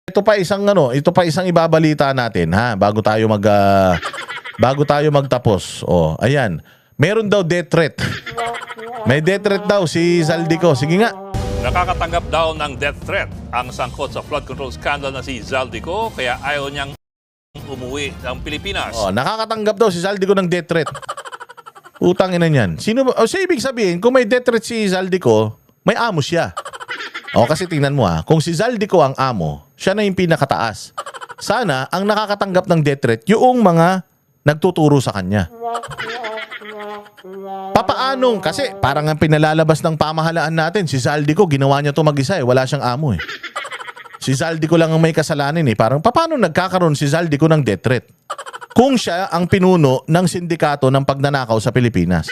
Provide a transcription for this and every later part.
ito pa isang ibabalita natin ha bago tayo magtapos. Oh, ayan. Meron daw death threat. May death threat daw si Zaldico. Sige nga. Nakakatanggap daw ng death threat ang sangkot sa flood control scandal na si Zaldico kaya ayaw niyang umuwi ng Pilipinas. Oh, nakakatanggap daw si Zaldico ng death threat. Utang ina niyan. Sino ba? So ibig sabihin, kung may death threat si Zaldico, may amo siya. O kasi tingnan mo kung si Zaldico ang amo, siya na yung pinakataas. Sana ang nakakatanggap ng death threat yung mga nagtuturo sa kanya. Papaanong? Kasi parang ang pinalalabas ng pamahalaan natin, si Zaldico, ginawa niya to mag-isa wala siyang amo Si Zaldico lang ang may kasalanan Parang paano nagkakaroon si Zaldico ng death threat? Kung siya ang pinuno ng sindikato ng pagnanakaw sa Pilipinas.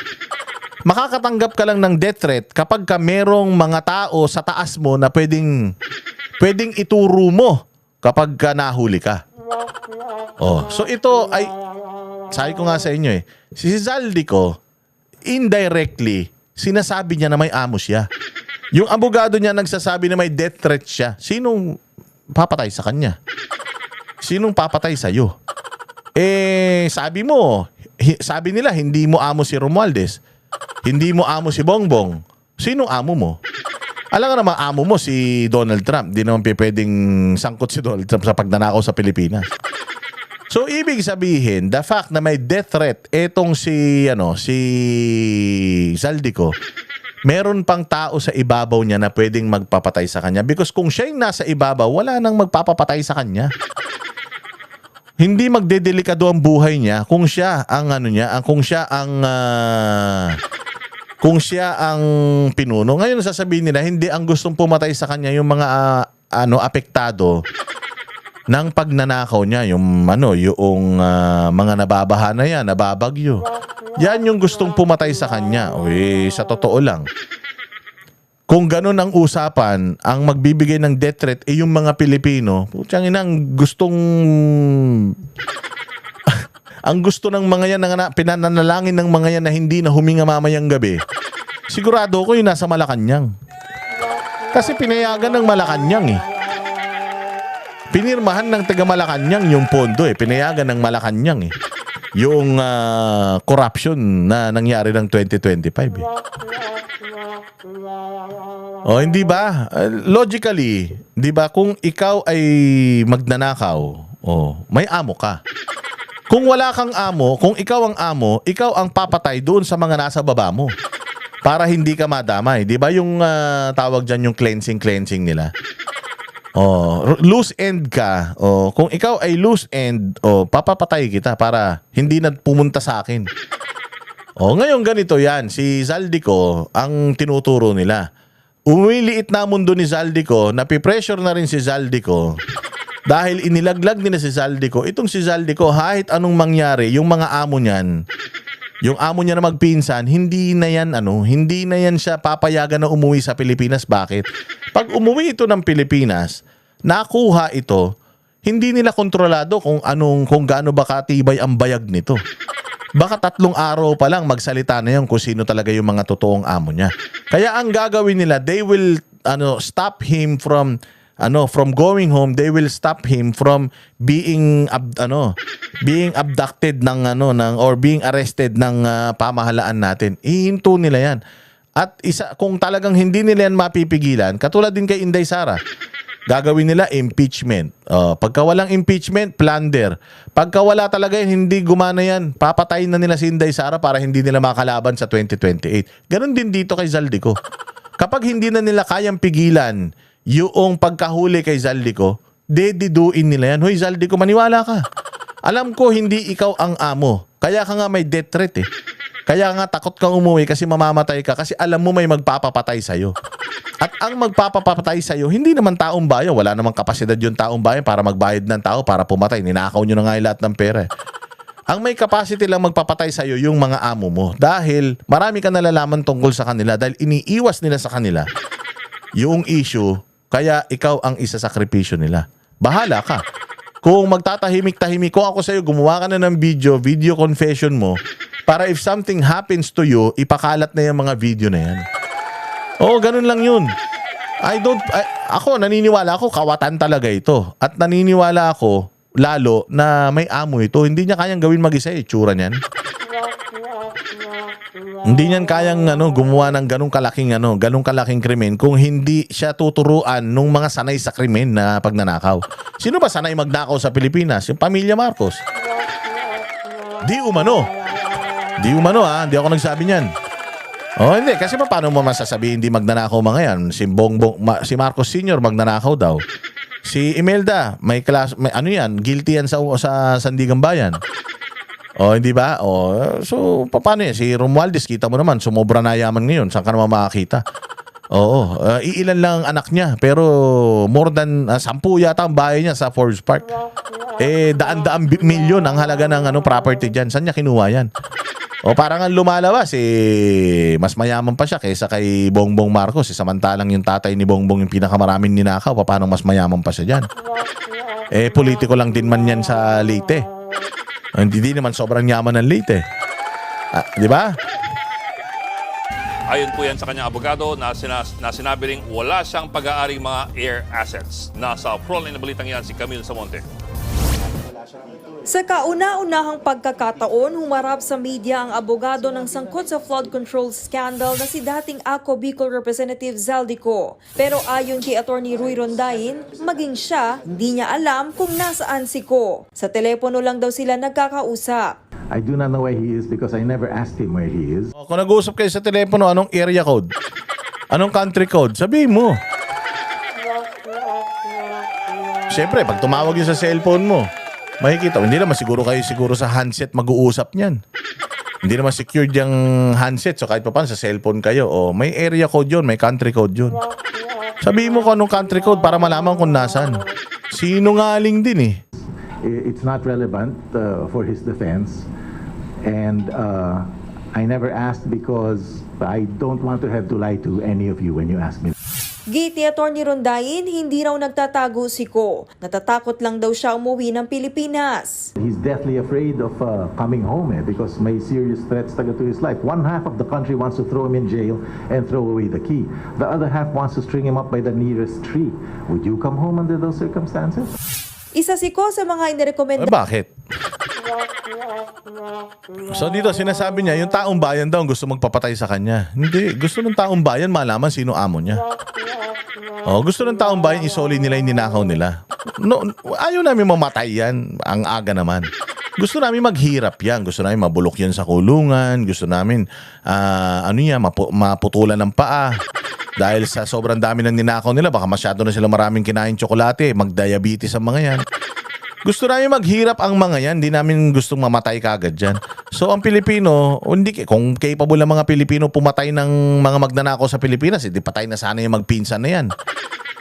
Makakatanggap ka lang ng death threat kapag ka merong mga tao sa taas mo na pwedeng ituro mo kapag ka nahuli ka. Oh, so ito ay sabi ko nga sa inyo si Zaldico indirectly sinasabi niya na may amo siya. Yung abogado niya nagsasabi na may death threat siya. Sinong papatay sa kanya? Sinong papatay sa iyo? Sabi nila hindi mo amo si Romualdez. Hindi mo amo si Bongbong. Sinong amo mo? Alam nga naman amo mo si Donald Trump. Di naman pwedeng sangkot si Donald Trump sa pagnanakaw sa Pilipinas. So ibig sabihin, the fact na may death threat etong si Zaldico, meron pang tao sa ibabaw niya na pwedeng magpapatay sa kanya because kung siya yung nasa ibabaw, wala nang magpapapatay sa kanya. Hindi magdedelikado ang buhay niya kung siya ang kung siya ang pinuno. Ngayon sasabihin nila hindi ang gustong pumatay sa kanya yung mga apektado ng pagnanakaw niya, yung mga nababaha na yan, nababagyo. Yan yung gustong pumatay sa kanya. Sa totoo lang. Kung ganun ang usapan, ang magbibigay ng death threat yung mga Pilipino, putyang inang gustong ang gusto ng mga yan, pinananalangin ng mga yan na hindi na huminga mamayang gabi, sigurado ko yung nasa Malacanang. Kasi pinayagan ng Malacanang Pinirmahan ng taga Malacanang yung pondo Pinayagan ng Malacanang yung corruption na nangyari ng 2025 Oh, hindi ba? Logically, 'di ba, kung ikaw ay magnanakaw, may amo ka. Kung wala kang amo, kung ikaw ang amo, ikaw ang papatay doon sa mga nasa baba mo. Para hindi ka madamay, 'di ba? Yung tawag diyan yung cleansing nila. Loose end ka. Kung ikaw ay loose end, papapatay kita para hindi na pumunta sa akin. Ngayon ganito yan, si Zaldico ang tinuturo nila. Umiliit na mundo ni Zaldico, napipressure na rin si Zaldico. Dahil inilaglag nila si Zaldico, itong si Zaldico, kahit anong mangyari, yung mga amo niyan, yung amo niya na magpinsan, hindi na yan siya papayagan na umuwi sa Pilipinas. Bakit? Pag umuwi ito ng Pilipinas, nakuha ito, hindi nila kontrolado kung gaano ba katibay ang bayag nito. Baka 3 araw pa lang magsalita na yan kung sino talaga yung mga totoong amo niya. Kaya ang gagawin nila, they will stop him from going home. They will stop him from being abducted or being arrested ng pamahalaan natin. Ihinto nila yan. At kung talagang hindi nila yan mapipigilan, katulad din kay Inday Sara, gagawin nila impeachment. Pagka walang impeachment, plunder. Pagka wala talaga hindi gumana yan, papatayin na nila si Inday Sara para hindi nila makalaban sa 2028. Ganon din dito kay Zaldico. Kapag hindi na nila kayang pigilan yung pagkahuli kay Zaldico, dediduin nila yan. Hoy Zaldico, maniwala ka. Alam ko hindi ikaw ang amo. Kaya ka nga may death threat Kaya nga takot kang umuwi kasi mamamatay ka kasi alam mo may magpapapatay sa'yo. At ang magpapapatay sa'yo, hindi naman taong bayan. Wala namang kapasidad yung taong bayan para magbayad ng tao para pumatay. Ninakaw nyo na nga lahat ng pera. Ang may capacity lang magpapatay sa'yo yung mga amo mo. Dahil marami ka nalalaman tungkol sa kanila dahil iniiwas nila sa kanila yung issue, kaya ikaw ang isasakripisyo nila. Bahala ka. Kung magtatahimik-tahimik, kung ako sa'yo, gumawa ka na ng video confession mo, para if something happens to you, ipakalat na yung mga video na yan. Oo, ganun lang yun. Ako naniniwala ako kawatan talaga ito. At naniniwala ako lalo na may amo ito. Hindi niya kayang gawin mag-isa itsura niyan. Hindi niyan kayang gumawa ng ganung kalaking krimen kung hindi siya tuturuan nung mga sanay sa krimen na pagnanakaw. Sino ba sanay magnakaw sa Pilipinas? Yung pamilya Marcos. Di umano Hindi ako nagsabi niyan. Hindi. Kasi paano mo masasabihin hindi magnanakaw mga yan? Si Marcos Sr. magnanakaw daw. Si Imelda, may guilty yan sa Sandigan Bayan. Hindi ba? So, paano yan? Si Romualdez, kita mo naman, sumobra na yaman ngayon. Saan ka naman makakita? Iilan lang ang anak niya. Pero more than 10 yata ang bahay niya sa Forbes Park. Daan-daan milyon ang halaga ng property dyan. Saan niya kinuha yan? Parang ang lumalabas, mas mayaman pa siya kaysa kay Bongbong Marcos. Samantalang yung tatay ni Bongbong yung pinakamaraming ninakaw, paano mas mayaman pa siya dyan? Politiko lang din man yan sa Leyte. Hindi naman sobrang yaman ng Leyte. Di ba? Ayon po yan sa kanyang abogado na sinabi ring wala siyang pag-aaring mga air assets. Nasa front line na balitang yan si Camille Samonte. Sa kauna-unahang pagkakataon, humarap sa media ang abogado ng sangkot sa flood control scandal na si dating Ako Bicol Representative Zaldico. Pero ayon kay Attorney Ruy Rondain, maging siya, hindi niya alam kung nasaan si Ko. Sa telepono lang daw sila nagkakausap. I do not know where he is because I never asked him where he is. Kung nag-uusap kayo sa telepono, anong area code? Anong country code? Sabihin mo. Siyempre, pag tumawag yun sa cellphone mo, makikita. Hindi naman siguro sa handset mag-uusap niyan. Hindi naman secured yung handset. So kahit pa paano sa cellphone kayo. May area code yun, may country code yun. Sabihin mo kung anong country code para malaman kung nasan. Sinungaling din eh. It's not relevant for his defense. And I never asked because I don't want to have to lie to any of you when you ask me. Gate ni Attorney Rondain, hindi raw nagtatago si Ko. Natatakot lang daw siya umuwi ng Pilipinas. He's deathly afraid of coming home because may serious threats to his life. One half of the country wants to throw him in jail and throw away the key. The other half wants to string him up by the nearest tree. Would you come home under those circumstances? Isa si Ko sa mga inirekomenda. Bakit? So dito sinasabi niya, yung taong bayan daw gusto magpapatay sa kanya. Hindi, gusto ng taong bayan malaman sino amo niya. Gusto ng taong bayan isoli nila yung ninakaw nila. No, ayaw namin mamatay yan. Ang aga naman. Gusto namin maghirap yan. Gusto namin mabulok yan sa kulungan. Gusto namin maputulan ng paa. Dahil sa sobrang dami ng ninakaw nila, baka masyado na sila maraming kinain tsokolate, mag-diabetes ang mga yan. Gusto namin maghirap ang mga yan, hindi namin gustong mamatay kagad dyan. So ang Pilipino, kung capable ang mga Pilipino pumatay ng mga magnanakaw sa Pilipinas, hindi patay na sana yung magpinsan na yan.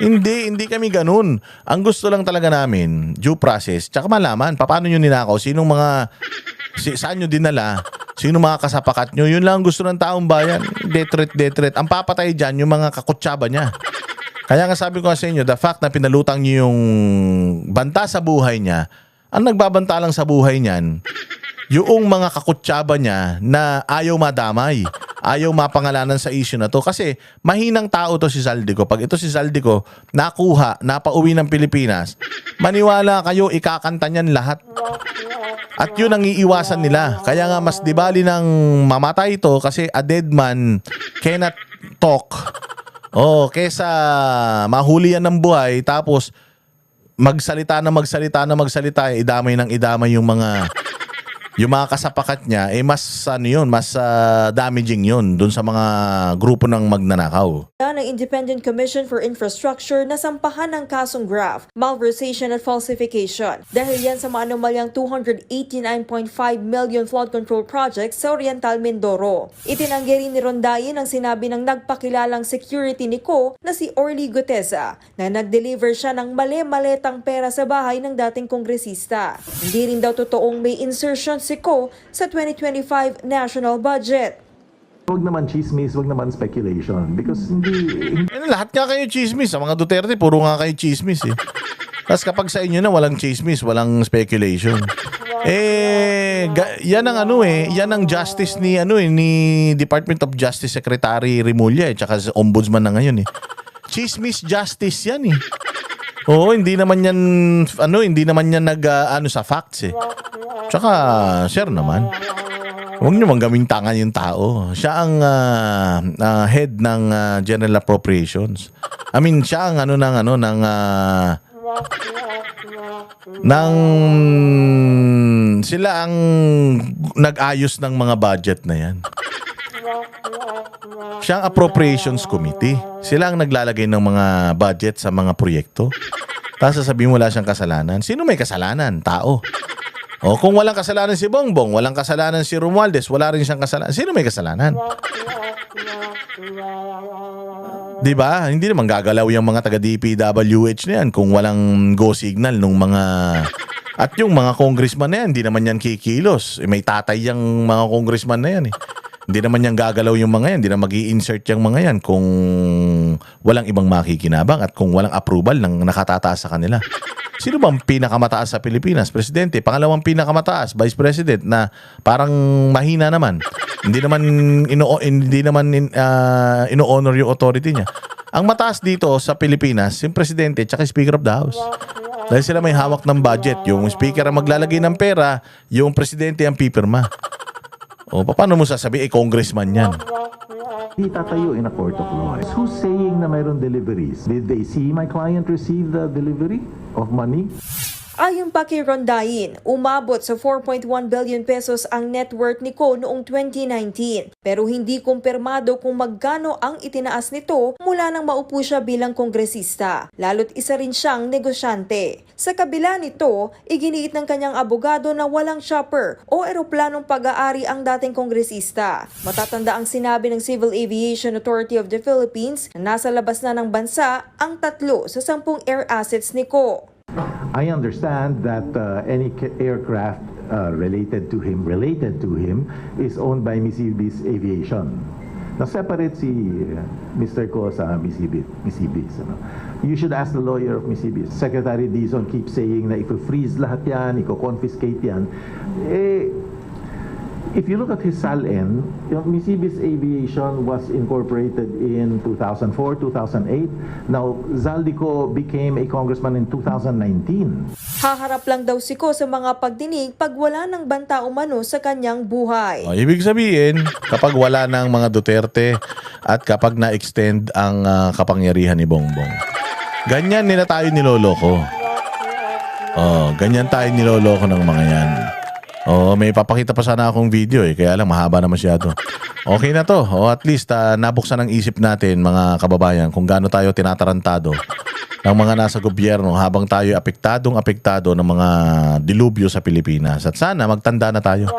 Hindi kami ganun. Ang gusto lang talaga namin, due process, tsaka malaman, paano nyo ninakaw, saan nyo dinala, sino mga kasapakat nyo, yun lang gusto ng taong bayan. Death threat. Ang papatay dyan, yung mga kakutsaba niya. Kaya nga sabi ko sa inyo, the fact na pinalutang nyo yung banta sa buhay niya, ang nagbabanta lang sa buhay niyan, yung mga kakutsaba niya na ayaw madamay, ayaw mapangalanan sa issue na to. Kasi mahinang tao to si Zaldico. Pag ito si Zaldico, napauwi ng Pilipinas, maniwala kayo, ikakanta niyan lahat. At yun ang iiwasan nila. Kaya nga mas dibali ng mamatay ito kasi a dead man cannot talk. Kesa mahuli yan ng buhay tapos magsalita, idamay yung mga kasapakat niya, mas damaging yun dun sa mga grupo ng magnanakaw. Ng Independent Commission for Infrastructure na sampahan ng kasong graft, malversation at falsification. Dahil yan sa maanomalyang 289.5 million flood control projects sa Oriental Mindoro. Itinanggi rin ni Rondain ang sinabi ng nagpakilalang security ni Ko na si Orly Gutesa na nag-deliver siya ng mali-maletang pera sa bahay ng dating kongresista. Hindi rin daw totoong may insertion si Ko sa 2025 national budget. Huwag naman chismis, huwag naman speculation because hindi Lahat nga kayo chismis. Sa mga Duterte, puro nga kayo chismis eh. Tapos kapag sa inyo na walang chismis, walang speculation. Yan ang justice ni Department of Justice Secretary Remulla tsaka sa ombudsman na ngayon eh. chismis justice yan eh. Oo, hindi naman yan sa facts eh. Tsaka, sir naman. Huwag niyo manggaming tanga yung tao. Siya ang head ng General Appropriations. I mean, siya ang sila ang nag-ayos ng mga budget na yan. Siya ang Appropriations Committee. Sila ang naglalagay ng mga budget sa mga proyekto. Tapos sasabihin wala siyang kasalanan. Sino may kasalanan? Tao. O kung walang kasalanan si Bongbong, walang kasalanan si Romualdez, wala rin siyang kasalanan. Sino may kasalanan? Diba? Hindi naman gagalaw yung mga taga-DPWH na yan kung walang go signal nung mga... At yung mga congressman na yan, hindi naman yan kikilos. May tatay yung mga congressman na yan eh. Hindi naman yan gagalaw yung mga yan. Hindi na mag-i-insert yung mga yan kung walang ibang makikinabang at kung walang approval ng nakatataas sa kanila. Sino bang pinakamataas sa Pilipinas? Presidente. Pangalawang pinakamataas, Vice President, na parang mahina naman. Hindi naman ino-honor yung authority niya. Ang mataas dito sa Pilipinas, yung Presidente at Speaker of the House. Dahil sila may hawak ng budget. Yung Speaker ang maglalagay ng pera, yung Presidente ang pipirma. O, paano mo sasabihin, congressman yan? Hindi tatayo in a court of law. Who's saying na mayroon deliveries? Did they see my client receive the delivery of money? Ayon pa kay Rondain, umabot sa 4.1 billion pesos ang net worth ni Ko noong 2019. Pero hindi kumpirmado kung magkano ang itinaas nito mula nang maupo siya bilang kongresista. Lalo't isa rin siyang negosyante. Sa kabila nito, iginiit ng kanyang abogado na walang chopper o eroplanong pag-aari ang dating kongresista. Matatanda ang sinabi ng Civil Aviation Authority of the Philippines na nasa labas na ng bansa ang 3 sa 10 air assets ni Ko. I understand that any aircraft related to him is owned by Mississippi's Aviation. Now separate si Mr. Ko sa Mississippi's. You should ask the lawyer of Mississippi. Secretary Dizon keeps saying na i-freeze lahat yan, i-confiscate yan. If you look at his SALN, Mississippi's Aviation was incorporated in 2004, 2008. Now, Zaldico became a congressman in 2019. Haharap lang daw si Ko sa mga pagdinig pag wala ng banta umano sa kanyang buhay. O, ibig sabihin, kapag wala ng mga Duterte at kapag na-extend ang kapangyarihan ni Bongbong. Ganyan nila tayo niloloko. Ganyan tayo niloloko ng mga yan. May papakita pa sana akong video kaya lang mahaba na masyado. Okay na to. At least nabuksan ang isip natin mga kababayan kung gaano tayo tinatarantado ng mga nasa gobyerno habang tayo apektado ng mga dilubyo sa Pilipinas. At sana magtanda na tayo.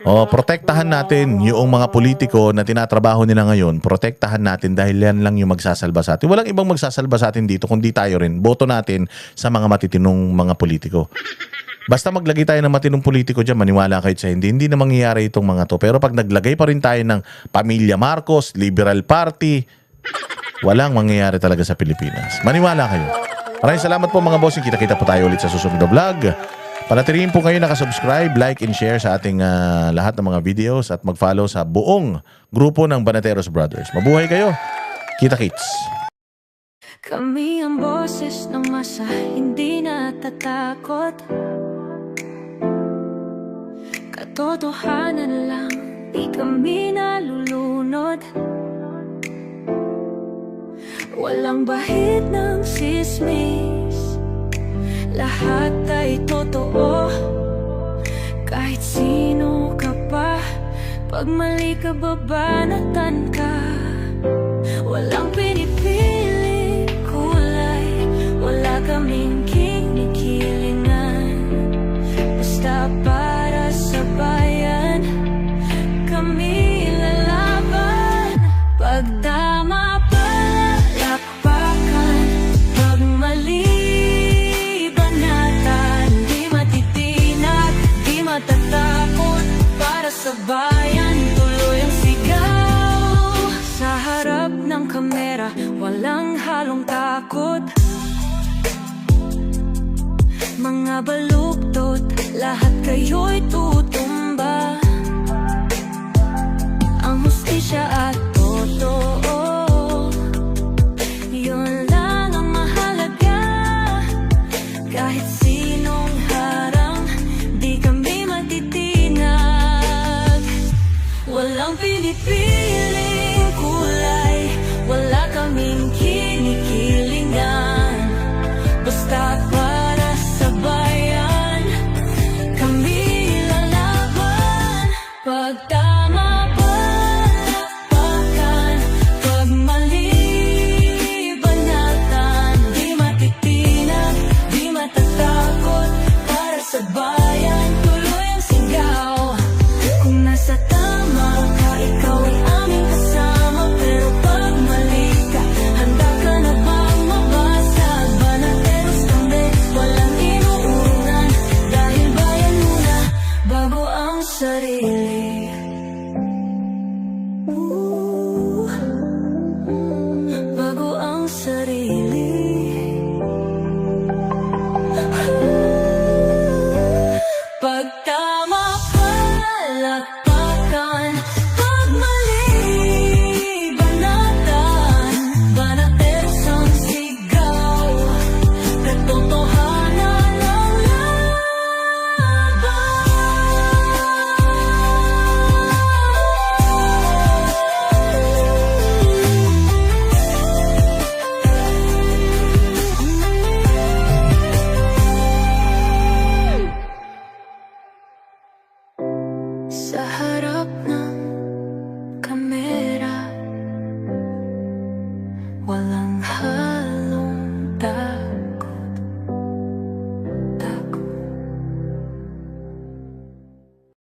Protektahan natin yung mga politiko na tinatrabaho nila ngayon. Protektahan natin dahil yan lang yung magsasalba sa atin. Walang ibang magsasalba sa atin dito kundi tayo rin. Boto natin sa mga matitinong mga politiko. Basta maglagay tayo ng matinong politiko dyan, maniwala kayo sa hindi na mangyayari itong mga to. Pero pag naglagay pa rin tayo ng Pamilya Marcos, Liberal Party, walang mangyayari talaga sa Pilipinas. Maniwala kayo. Maraming salamat po mga bossing. Kita-kita po tayo ulit sa susunod na vlog. Panatilihin po kayo nakasubscribe, like, and share sa ating lahat ng mga videos at mag-follow sa buong grupo ng Banateros Brothers. Mabuhay kayo. Kita-kits. Kami ang boses ng masa, hindi natatakot. Katotohanan lang, di kami nalulunod. Walang bahid ng sismis, lahat ay totoo. Kahit sino ka pa, pag mali ka babanatan ka. Walang pinipili kulay, wala kaming kinikilingan. Basta para sa bayan, kami lalaban. Pag tama palakpakan, pag mali banatan. Di matitinag, di matatakot, para sa bayan tuloy ang sigaw. Sa harap ng kamera, walang halong takot. Mga baluktot, lahat kayo'y tutumba. Ang hustisya at totoo, Kahit sinong harang, di kami matitinag. Walang pinipilit